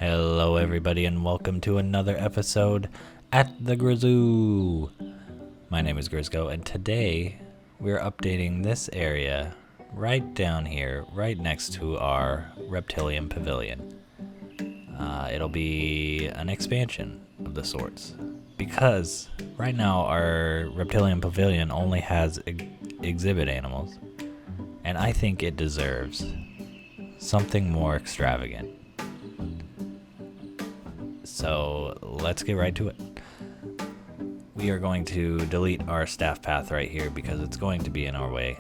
Hello everybody and welcome to another episode at the Grizoo. My name is Grizgo and today we're updating this area right down here, right next to our Reptilian Pavilion. It'll be an expansion of the sorts because right now our Reptilian Pavilion only has exhibit animals and I think it deserves something more extravagant. So let's get right to it. We are going to delete our staff path right here because it's going to be in our way.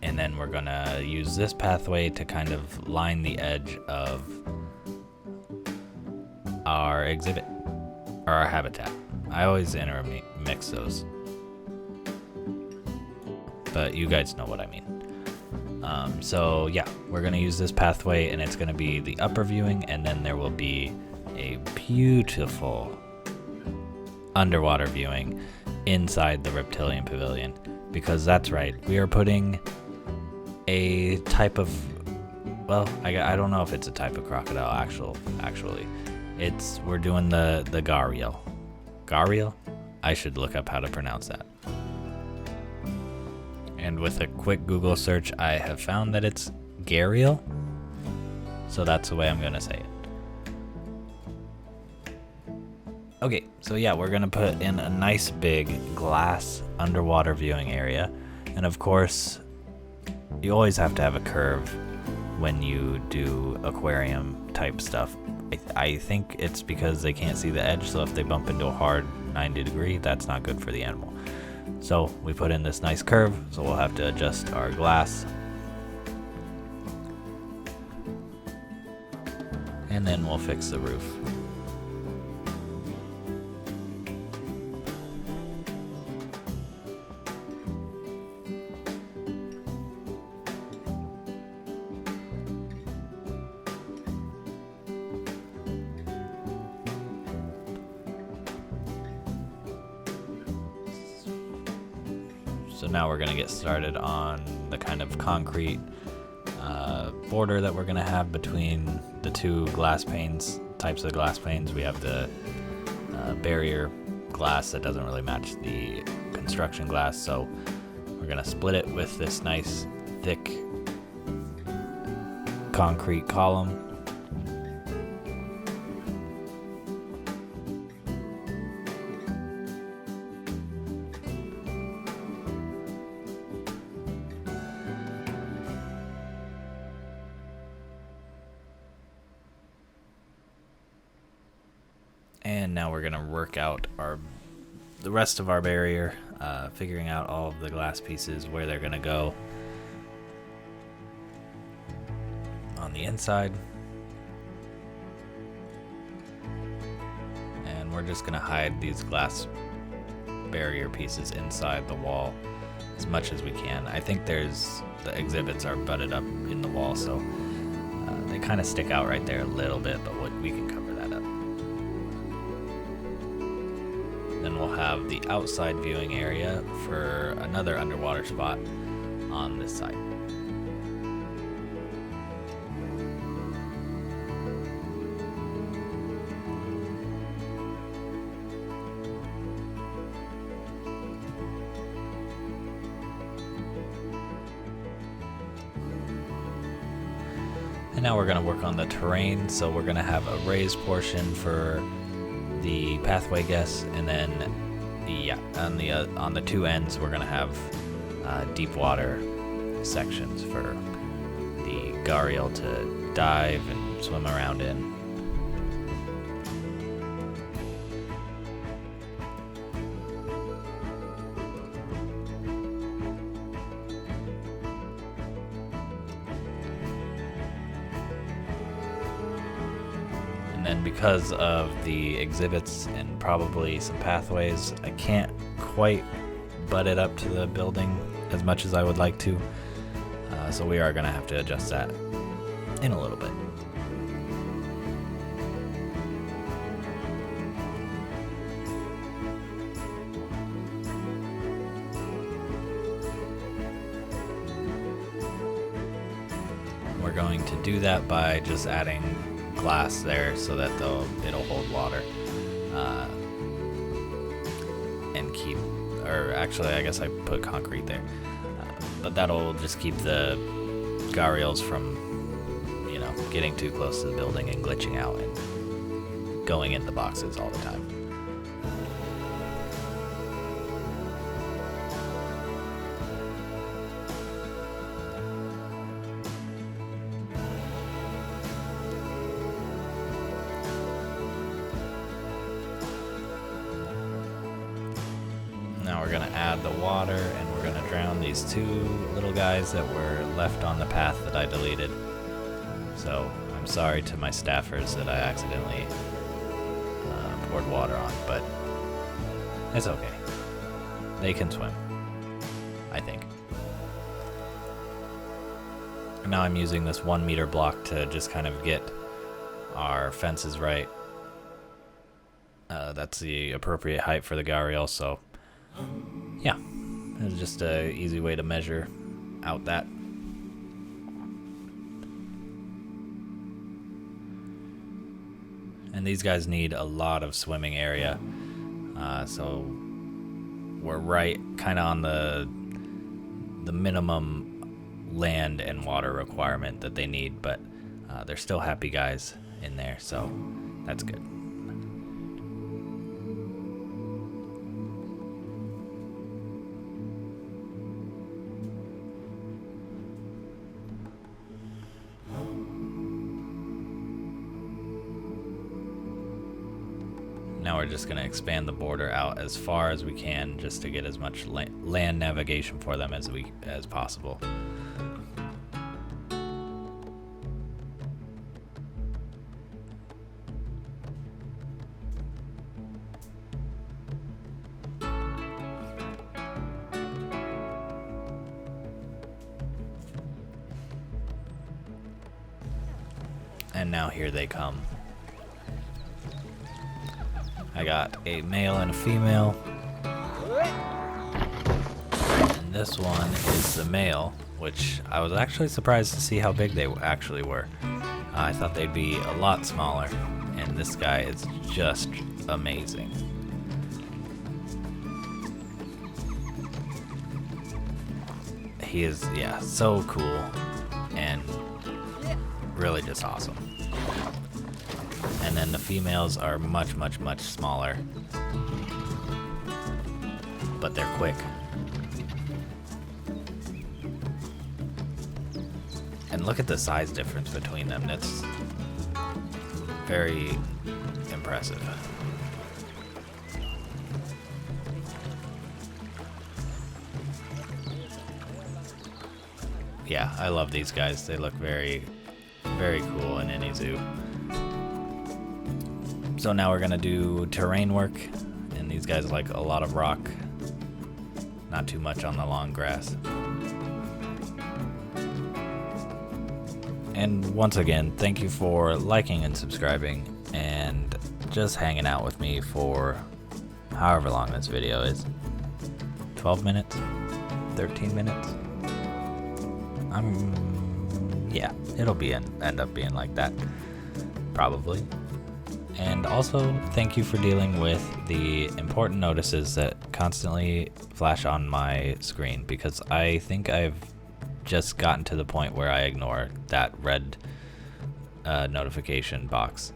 And then we're gonna use this pathway to kind of line the edge of our exhibit, or our habitat. I always intermix those, but you guys know what I mean. So yeah, we're gonna use this pathway and it's gonna be the upper viewing, and then there will be a beautiful underwater viewing inside the Reptilian Pavilion, because that's right, we are putting a type of, well, I don't know if it's a type of crocodile actually. We're doing the Gharial. Gharial? I should look up how to pronounce that. And with a quick Google search, I have found that it's Gharial. So that's the way I'm gonna say it. Okay, so yeah, we're gonna put in a nice big glass underwater viewing area. And of course, you always have to have a curve when you do aquarium type stuff. I think it's because they can't see the edge, so if they bump into a hard 90 degree, that's not good for the animal. So we put in this nice curve, so we'll have to adjust our glass. And then we'll fix the roof. So now we're gonna get started on the kind of concrete border that we're gonna have between the two glass panes, types of glass panes. We have the barrier glass that doesn't really match the construction glass, so we're gonna split it with this nice thick concrete column. And now we're gonna work out the rest of our barrier, figuring out all of the glass pieces, where they're gonna go on the inside. And we're just gonna hide these glass barrier pieces inside the wall as much as we can. I think the exhibits are butted up in the wall, so they kind of stick out right there a little bit, but we can cover that up. Then we'll have the outside viewing area for another underwater spot on this side. And now we're going to work on the terrain, so we're going to have a raised portion for the pathway guests, and then on the two ends we're gonna have deep water sections for the Gharial to dive and swim around in. And then because of the exhibits and probably some pathways, I can't quite butt it up to the building as much as I would like to. So we are going to have to adjust that in a little bit. We're going going to do that by just adding glass there so that it'll hold water and keep, or actually I guess I put concrete there, but that'll just keep the Gharials from, you know, getting too close to the building and glitching out and going in the boxes all the time. Now we're gonna add the water and we're gonna drown these two little guys that were left on the path that I deleted. So I'm sorry to my staffers that I accidentally poured water on, but it's okay. They can swim, I think. And now I'm using this 1 meter block to just kind of get our fences right. That's the appropriate height for the Gharial, so yeah, it's just an easy way to measure out that. And these guys need a lot of swimming area, so we're right kind of on the minimum land and water requirement that they need, but they're still happy guys in there, so that's good. Now we're just going to expand the border out as far as we can just to get as much land navigation for them as possible. And now here they come. I got a male and a female, and this one is the male, which I was actually surprised to see how big they actually were. I thought they'd be a lot smaller, and this guy is just amazing. He is, yeah, so cool and really just awesome. And then the females are much, much, much smaller, but they're quick. And look at the size difference between them. That's very impressive. Yeah, I love these guys. They look very, very cool in any zoo. So now we're gonna do terrain work, and these guys like a lot of rock, not too much on the long grass. And once again, thank you for liking and subscribing and just hanging out with me for however long this video is. 12 minutes? 13 minutes? Yeah, it'll end up being like that, probably. And also, thank you for dealing with the important notices that constantly flash on my screen, because I think I've just gotten to the point where I ignore that red notification box.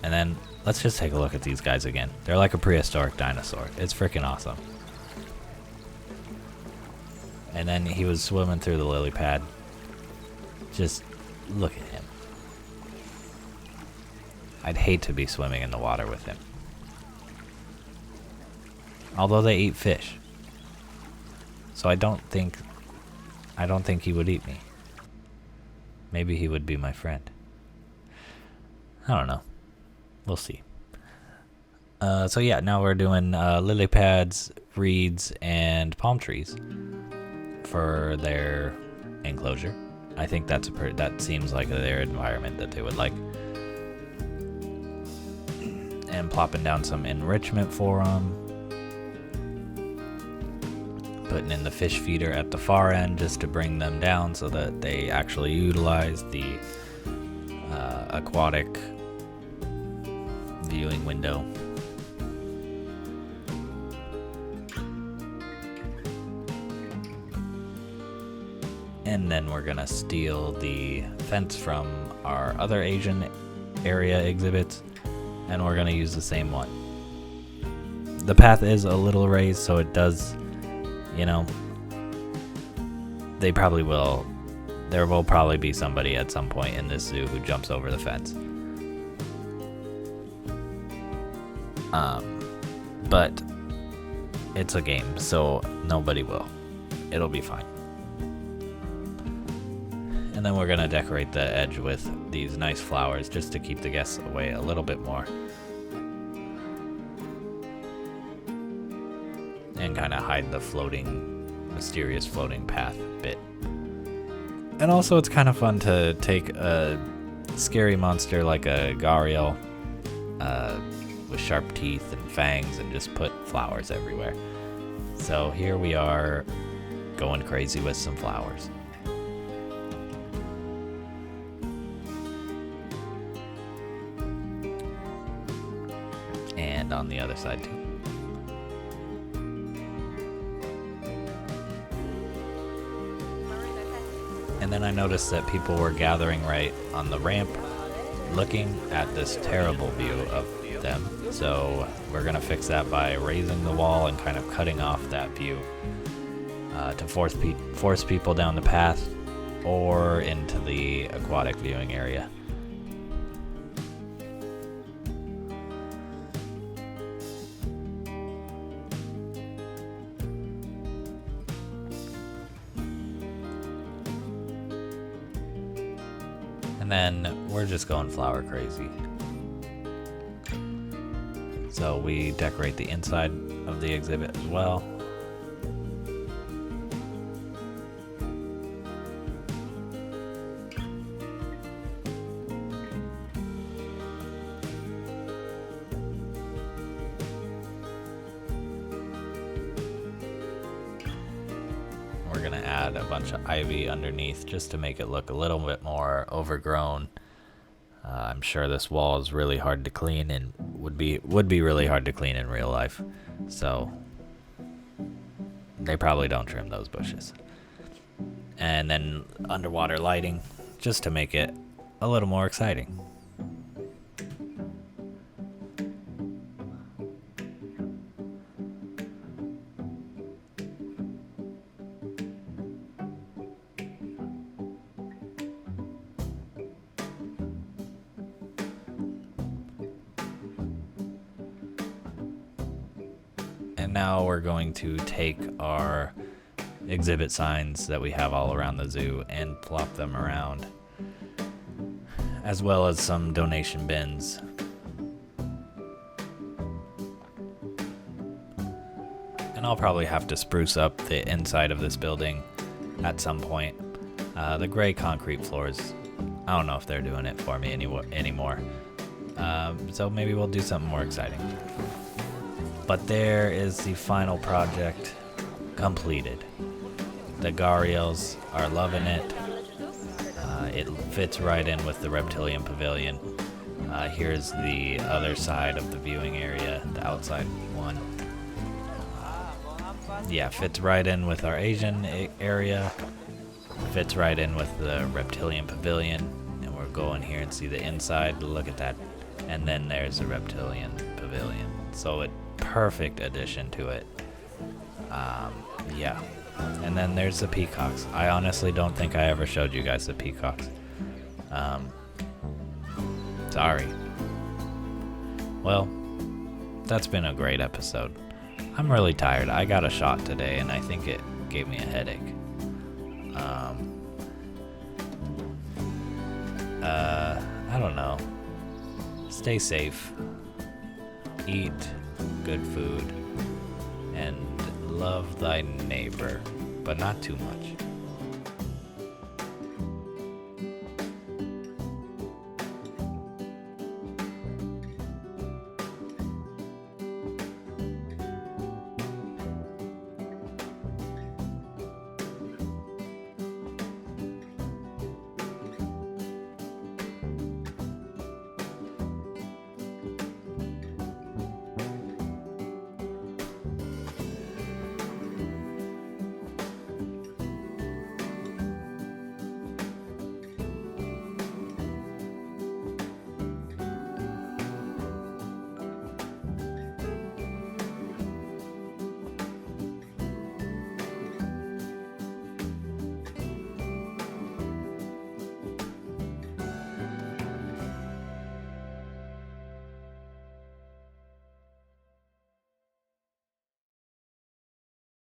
And then, let's just take a look at these guys again. They're like a prehistoric dinosaur. It's freaking awesome. And then he was swimming through the lily pad. Just look at him. I'd hate to be swimming in the water with him. Although they eat fish. So I don't think he would eat me. Maybe he would be my friend. I don't know. We'll see. So yeah, now we're doing lily pads, reeds, and palm trees for their enclosure. I think that seems like their environment that they would like. And plopping down some enrichment for them. putting in the fish feeder at the far end just to bring them down so that they actually utilize the aquatic viewing window. And then we're gonna steal the fence from our other Asian area exhibits, and we're gonna use the same one. The path is a little raised, so it does, you know, there will probably be somebody at some point in this zoo who jumps over the fence. But it's a game, so nobody will. It'll be fine. And then we're gonna decorate the edge with these nice flowers just to keep the guests away a little bit more. And kind of hide the mysterious floating path bit. And also it's kind of fun to take a scary monster like a Gharial with sharp teeth and fangs and just put flowers everywhere. So here we are going crazy with some flowers. And on the other side too. And then I noticed that people were gathering right on the ramp looking at this terrible view of them. So we're gonna fix that by raising the wall and kind of cutting off that view to force people down the path or into the aquatic viewing area. And then we're just going flower crazy. So we decorate the inside of the exhibit as well. We're gonna add a bunch of ivy underneath just to make it look a little bit more overgrown. I'm sure this wall is really hard to clean and would be really hard to clean in real life. So they probably don't trim those bushes. And then underwater lighting just to make it a little more exciting. And now we're going to take our exhibit signs that we have all around the zoo and plop them around, as well as some donation bins. And I'll probably have to spruce up the inside of this building at some point. The gray concrete floors, I don't know if they're doing it for me anymore. So maybe we'll do something more exciting. But there is the final project completed. The Gharials are loving it. It fits right in with the Reptilian Pavilion. Here's the other side of the viewing area, the outside one. Yeah, fits right in with our Asian area. Fits right in with the Reptilian Pavilion. And we'll go in here and see the inside. Look at that. And then there's the Reptilian Pavilion. So perfect addition to it. Yeah. And then there's the peacocks. I honestly don't think I ever showed you guys the peacocks. Sorry. Well, that's been a great episode. I'm really tired. I got a shot today and I think it gave me a headache. I don't know. Stay safe. Eat good food. And love thy neighbor, but not too much.